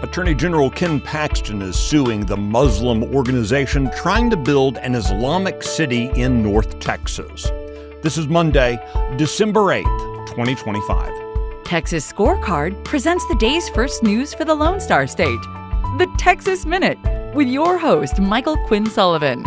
Attorney General Ken Paxton is suing the Muslim organization trying to build an Islamic city in North Texas. This is Monday, December 8th, 2025. Texas Scorecard presents the day's first news for the Lone Star State. The Texas Minute, with your host, Michael Quinn Sullivan.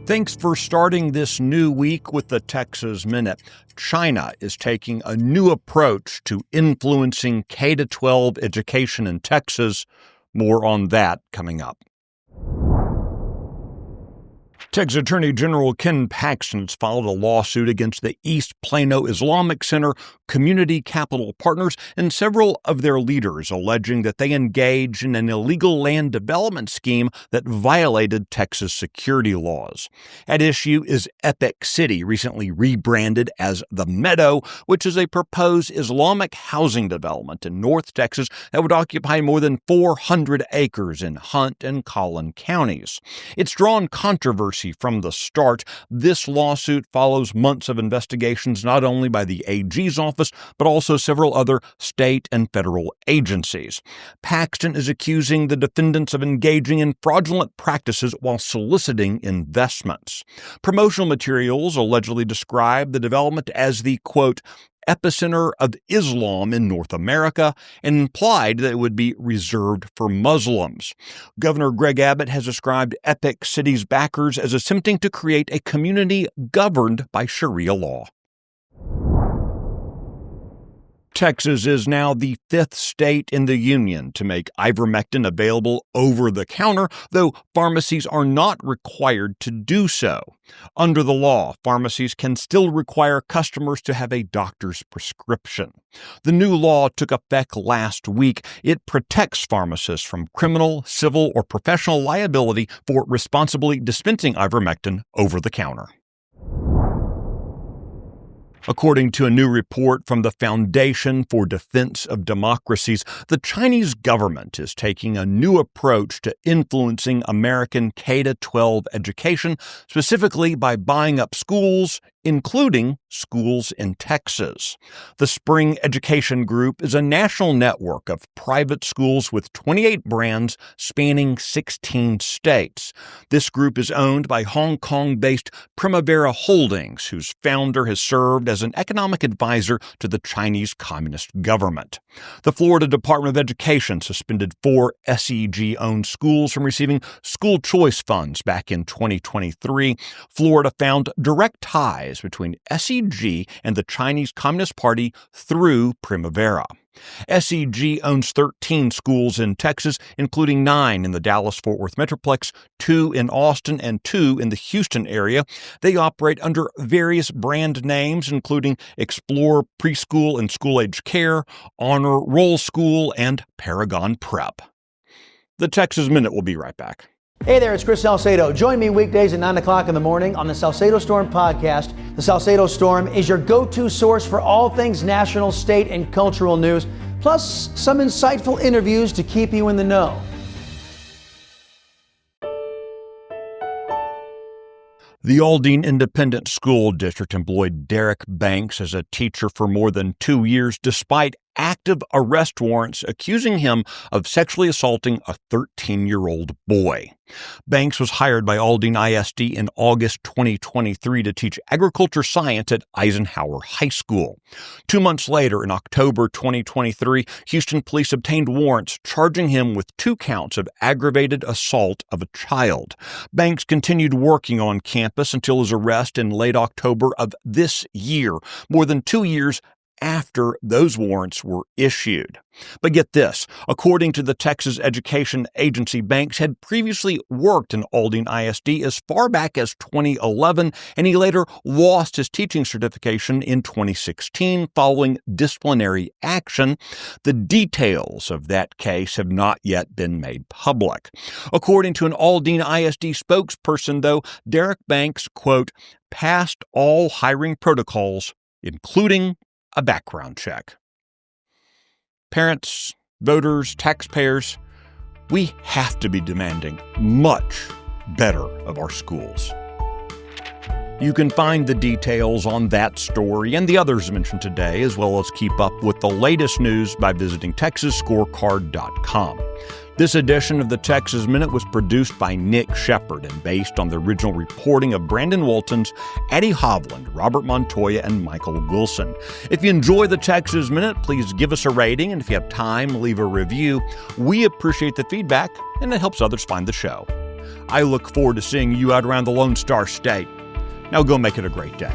Thanks for starting this new week with the Texas Minute. China is taking a new approach to influencing K-12 education in Texas. More on that coming up. Texas Attorney General Ken Paxton has filed a lawsuit against the East Plano Islamic Center, Community Capital Partners, and several of their leaders, alleging that they engaged in an illegal land development scheme that violated Texas security laws. At issue is Epic City, recently rebranded as The Meadow, which is a proposed Islamic housing development in North Texas that would occupy more than 400 acres in Hunt and Collin counties. It's drawn controversy from the start. This lawsuit follows months of investigations not only by the AG's office, but also several other state and federal agencies. Paxton is accusing the defendants of engaging in fraudulent practices while soliciting investments. Promotional materials allegedly describe the development as the, quote, epicenter of Islam in North America, and implied that it would be reserved for Muslims. Governor Greg Abbott has described Epic City's backers as attempting to create a community governed by Sharia law. Texas is now the fifth state in the union to make ivermectin available over the counter, though pharmacies are not required to do so. Under the law, pharmacies can still require customers to have a doctor's prescription. The new law took effect last week. It protects pharmacists from criminal, civil, or professional liability for responsibly dispensing ivermectin over the counter. According to a new report from the Foundation for Defense of Democracies, the Chinese government is taking a new approach to influencing American K-12 education, specifically by buying up schools, including schools in Texas. The Spring Education Group is a national network of private schools with 28 brands spanning 16 states. This group is owned by Hong Kong-based Primavera Holdings, whose founder has served as an economic advisor to the Chinese Communist government. The Florida Department of Education suspended 4 SEG-owned schools from receiving school choice funds back in 2023. Florida found direct ties between SEG and the Chinese Communist Party through Primavera. SEG owns 13 schools in Texas, including 9 in the Dallas-Fort Worth Metroplex, 2 in Austin, and 2 in the Houston area. They operate under various brand names, including Explore Preschool and School-Age Care, Honor Roll School, and Paragon Prep. The Texas Minute will be right back. Hey there, it's Chris Salcedo. Join me weekdays at 9 o'clock in the morning on the Salcedo Storm podcast. The Salcedo Storm is your go-to source for all things national, state, and cultural news, plus some insightful interviews to keep you in the know. The Aldine Independent School District employed Derek Banks as a teacher for more than 2 years, despite active arrest warrants accusing him of sexually assaulting a 13-year-old boy. Banks was hired by Aldine ISD in August 2023 to teach agriculture science at Eisenhower High School. 2 months later, in October 2023, Houston police obtained warrants charging him with 2 counts of aggravated assault of a child. Banks continued working on campus until his arrest in late October of this year, more than 2 years after those warrants were issued. But get this, according to the Texas Education Agency, Banks had previously worked in Aldine ISD as far back as 2011, and he later lost his teaching certification in 2016 following disciplinary action. The details of that case have not yet been made public. According to an Aldine ISD spokesperson, though, Derek Banks, quote, passed all hiring protocols, including a background check. Parents, voters, taxpayers, we have to be demanding much better of our schools. You can find the details on that story and the others mentioned today, as well as keep up with the latest news by visiting TexasScorecard.com. This edition of the Texas Minute was produced by Nick Shepard and based on the original reporting of Brandon Waltons, Eddie Hovland, Robert Montoya, and Michael Wilson. If you enjoy the Texas Minute, please give us a rating, and if you have time, leave a review. We appreciate the feedback, and it helps others find the show. I look forward to seeing you out around the Lone Star State. Now go make it a great day.